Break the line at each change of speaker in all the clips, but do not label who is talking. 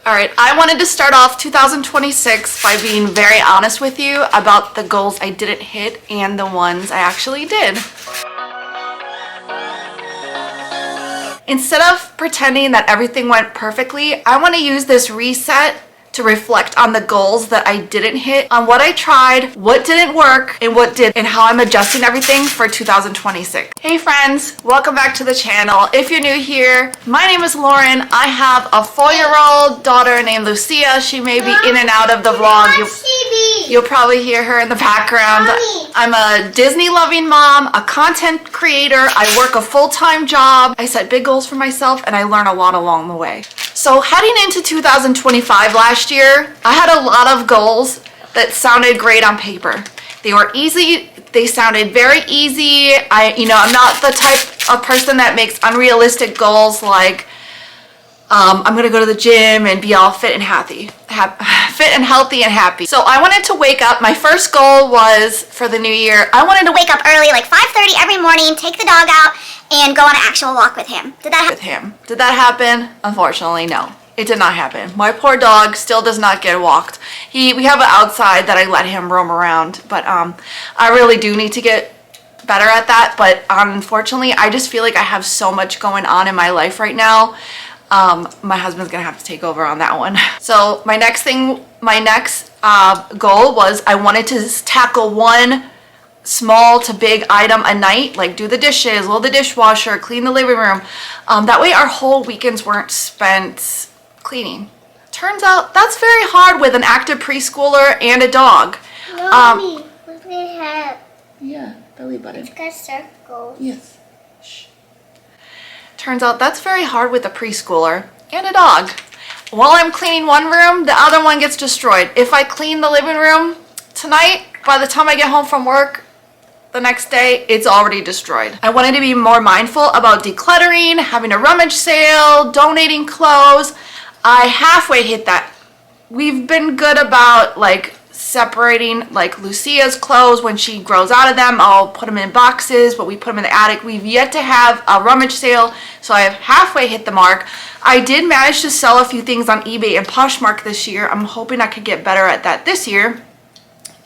Alright, I wanted to start off 2026 by being very honest with you about the goals I didn't hit and the ones I actually did. Instead of pretending that everything went perfectly, I want to use this reset to reflect on the goals that I didn't hit, on what I tried, what didn't work, and what did, and how I'm adjusting everything for 2026. Hey friends, welcome back to the channel. If you're new here, my name is Lauren. I have a 4-year-old daughter named Lucia. She may be in and out of the vlog. You'll probably hear her in the background. I'm a Disney-loving mom, a content creator. I work a full-time job. I set big goals for myself, and I learn a lot along the way. So heading into 2025 last year, I had a lot of goals that sounded great on paper. They were easy. They sounded very easy. I'm not the type of person that makes unrealistic goals like I'm gonna go to the gym and be all fit and healthy and happy. So I wanted to wake up. My first goal was for the new year. I wanted to
wake up early, like 5:30 every morning, take the dog out, and go on an actual walk with him. Did
that happen? Unfortunately, no. It did not happen. My poor dog still does not get walked. We have an outside that I let him roam around, but I really do need to get better at that. But unfortunately, I just feel like I have so much going on in my life right now. My husband's gonna have to take over on that one. So my next goal was I wanted to tackle one small to big item a night, like do the dishes, load the dishwasher, clean the living room. That way our whole weekends weren't spent cleaning. Turns out that's very hard with an active preschooler and a dog.
Mommy, look at my head.
Yeah, belly button.
It's got circles.
Yes. Shh. Turns out that's very hard with a preschooler and a dog. While I'm cleaning one room, the other one gets destroyed. If I clean the living room tonight, by the time I get home from work the next day, it's already destroyed. I wanted to be more mindful about decluttering, having a rummage sale, donating clothes. I halfway hit that. We've been good about like separating like Lucia's clothes. When she grows out of them, I'll put them in boxes, but we put them in the attic. We've yet to have a rummage sale, so I have halfway hit the mark. I did manage to sell a few things on eBay and Poshmark this year. I'm hoping I could get better at that this year.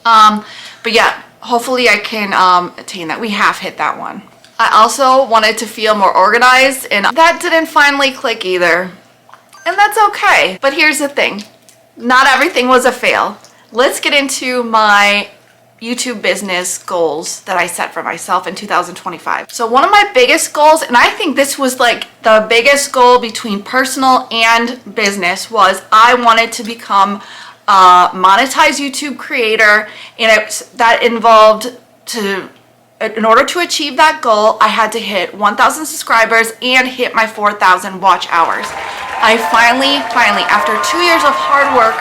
But yeah, hopefully I can attain that. We half hit that one. I also wanted to feel more organized, and that didn't finally click either. And that's okay. But here's the thing. Not everything was a fail. Let's get into my YouTube business goals that I set for myself in 2025. So one of my biggest goals, and I think this was like the biggest goal between personal and business, was I wanted to become a monetized YouTube creator, and that involved in order to achieve that goal, I had to hit 1,000 subscribers and hit my 4,000 watch hours. I finally, after 2 years of hard work,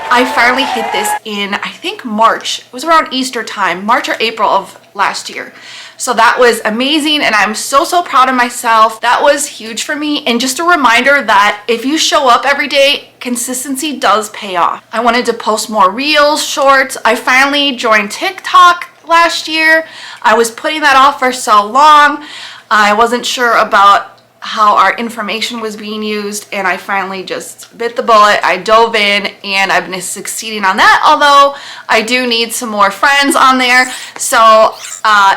I finally hit this in, I think March. It was around Easter time, March or April of last year. So that was amazing, and I'm so proud of myself. That was huge for me, and just a reminder that if you show up every day, consistency does pay off. I wanted to post more reels, shorts. I finally joined TikTok last year. I was putting that off for so long. I wasn't sure about how our information was being used, and I finally just bit the bullet. I dove in, and I've been succeeding on that, although I do need some more friends on there. So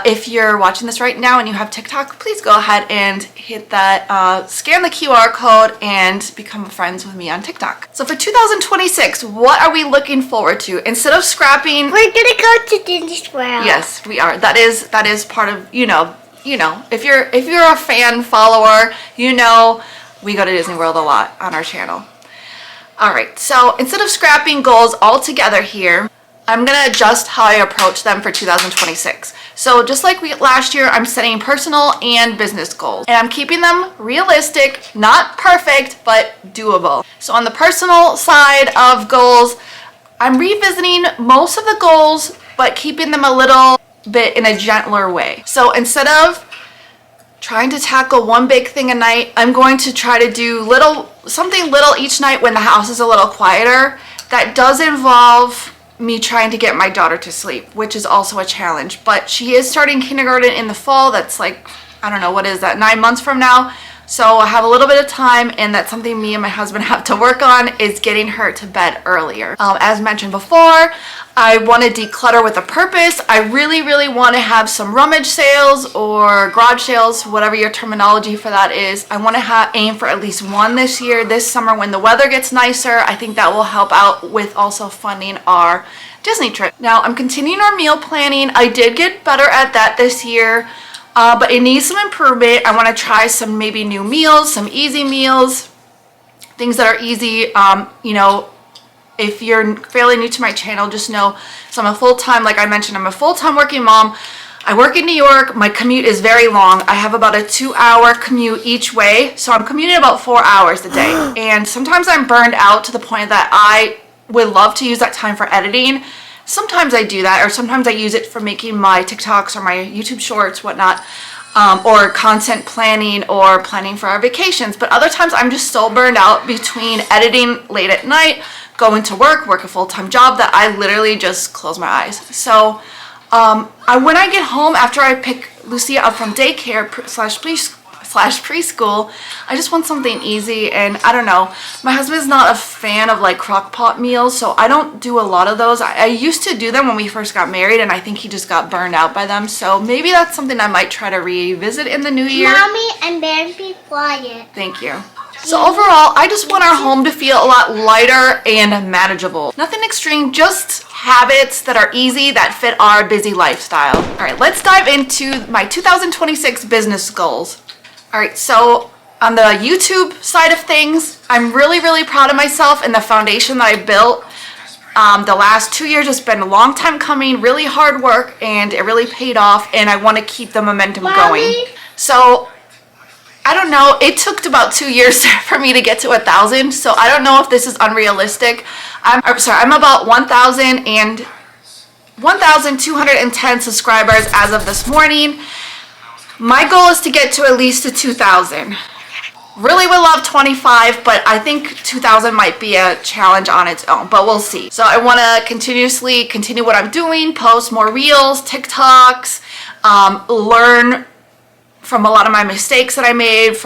if you're watching this right now and you have TikTok, please go ahead and hit that, scan the QR code and become friends with me on TikTok. So for 2026, what are we looking forward to? Instead of scrapping,
we're gonna go to Disney World.
Yes, we are. That is part of, if you're a fan follower, we go to Disney World a lot on our channel. All right, so instead of scrapping goals altogether here, I'm gonna adjust how I approach them for 2026. So just like last year, I'm setting personal and business goals, and I'm keeping them realistic, not perfect, but doable. So on the personal side of goals, I'm revisiting most of the goals, but keeping them a little bit in a gentler way. So instead of trying to tackle one big thing a night, I'm going to try to do something little each night when the house is a little quieter. That does involve me trying to get my daughter to sleep, which is also a challenge. But she is starting kindergarten in the fall. That's like, I don't know, what is that, 9 months from now? So I have a little bit of time, and that's something me and my husband have to work on, is getting her to bed earlier. As mentioned before, I want to declutter with a purpose. I really want to have some rummage sales or garage sales, whatever your terminology for that is. I want to aim for at least one this year, this summer when the weather gets nicer. I think that will help out with also funding our Disney trip. Now, I'm continuing our meal planning. I did get better at that this year. But it needs some improvement. I want to try some maybe new meals, some easy meals, things that are easy. You know, if you're fairly new to my channel, just know, so I'm a full-time, like I mentioned, I'm a full-time working mom. I work in New York. My commute is very long. I have about a 2-hour commute each way. So I'm commuting about 4 hours a day. And sometimes I'm burned out to the point that I would love to use that time for editing. Sometimes I do that, or sometimes I use it for making my TikToks or my YouTube shorts, whatnot, or content planning or planning for our vacations. But other times I'm just so burned out between editing late at night, going to work a full-time job, that I literally just close my eyes. So when I get home after I pick Lucia up from daycare slash preschool, I just want something easy. And I don't know, my husband's not a fan of like crock pot meals, so I don't do a lot of those. I used to do them when we first got married, and I think he just got burned out by them. So maybe that's something I might try to revisit in the new year.
Mommy and Bear, be quiet.
Thank you. So overall, I just want our home to feel a lot lighter and manageable. Nothing extreme, just habits that are easy, that fit our busy lifestyle. All right, let's dive into my 2026 business goals. All right, so on the YouTube side of things, I'm really proud of myself and the foundation that I built. The last 2 years has been a long time coming, really hard work, and it really paid off, and I want to keep the momentum going. So I don't know, it took about 2 years for me to get to 1,000, so I don't know if this is unrealistic. I'm about 1,210 subscribers as of this morning. My goal is to get to at least 2,000. Really would love 25, but I think 2,000 might be a challenge on its own, but we'll see. So I want to continue what I'm doing, post more reels, TikToks, learn from a lot of my mistakes that I made,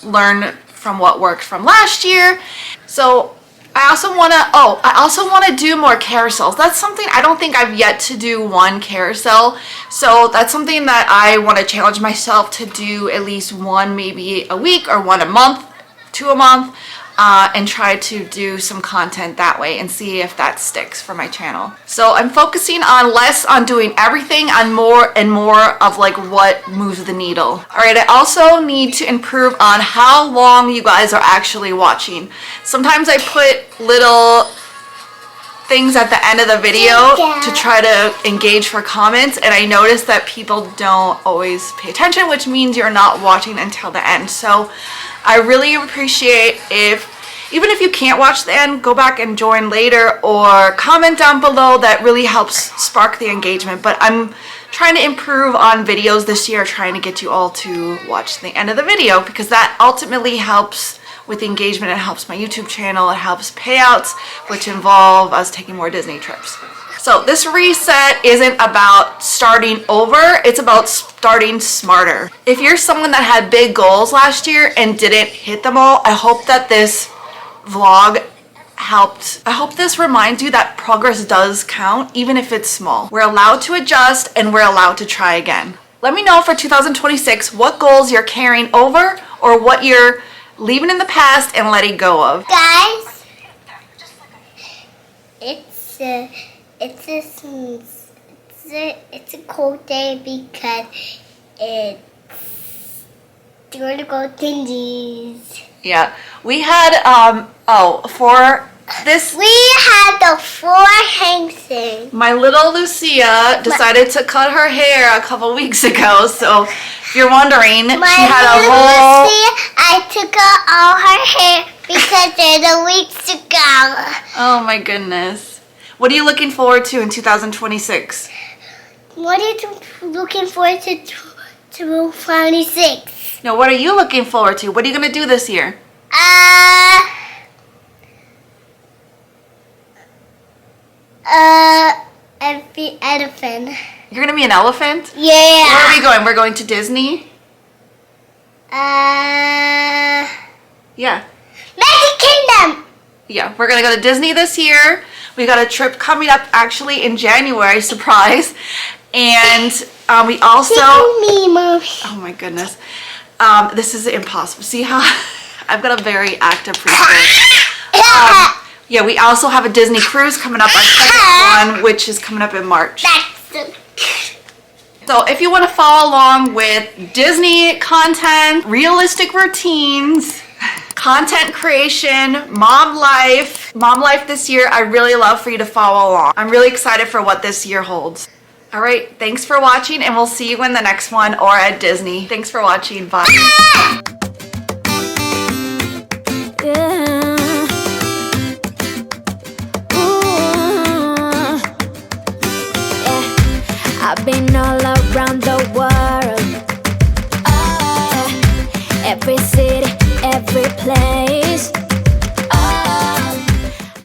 learn from what worked from last year. So I also want to do more carousels. That's something I don't think I've yet to do, one carousel. So that's something that I want to challenge myself to do, at least one maybe a week or one a month, 2 a month, and try to do some content that way and see if that sticks for my channel. So I'm focusing on less on doing everything, on more and more of like what moves the needle. All right, I also need to improve on how long you guys are actually watching. Sometimes I put little things at the end of the video to try to engage for comments, and I notice that people don't always pay attention, which means you're not watching until the end. So I really appreciate even if you can't watch the end, go back and join later or comment down below. That really helps spark the engagement. But I'm trying to improve on videos this year, trying to get you all to watch the end of the video, because that ultimately helps with engagement. It helps my YouTube channel. It helps payouts, which involve us taking more Disney trips. So this reset isn't about starting over, it's about starting smarter. If you're someone that had big goals last year and didn't hit them all, I hope that this vlog helped. I hope this reminds you that progress does count, even if it's small. We're allowed to adjust and we're allowed to try again. Let me know for 2026 what goals you're carrying over or what you're leaving in the past and letting go of.
Guys, it's a cold day because it's going to go Disney's.
Yeah, we had for this
We had the 4 hang.
my little Lucia decided to cut her hair a couple weeks ago. So if you're wondering, she had a whole.
I took out all her hair because there's a weeks to go.
Oh my goodness. What are you looking forward to in 2026?
What are you looking forward to 2026?
No, what are you looking forward to? What are you going to do this year?
Every elephant.
You're going to be an elephant?
Yeah.
Where are we going? We're going to Disney? Yeah.
Magic Kingdom!
Yeah, we're gonna go to Disney this year. We got a trip coming up actually in January, surprise. And we also,
Me, Mommy.
oh my goodness. This is impossible. See how I've got a very active preschool. Yeah, we also have a Disney cruise coming up, our second one, which is coming up in March.
That's so
So if you want to follow along with Disney content, realistic routines, content creation, mom life this year, I really love for you to follow along. I'm really excited for what this year holds. All right, thanks for watching, and we'll see you in the next one or at Disney. Thanks for watching. Bye.
I've been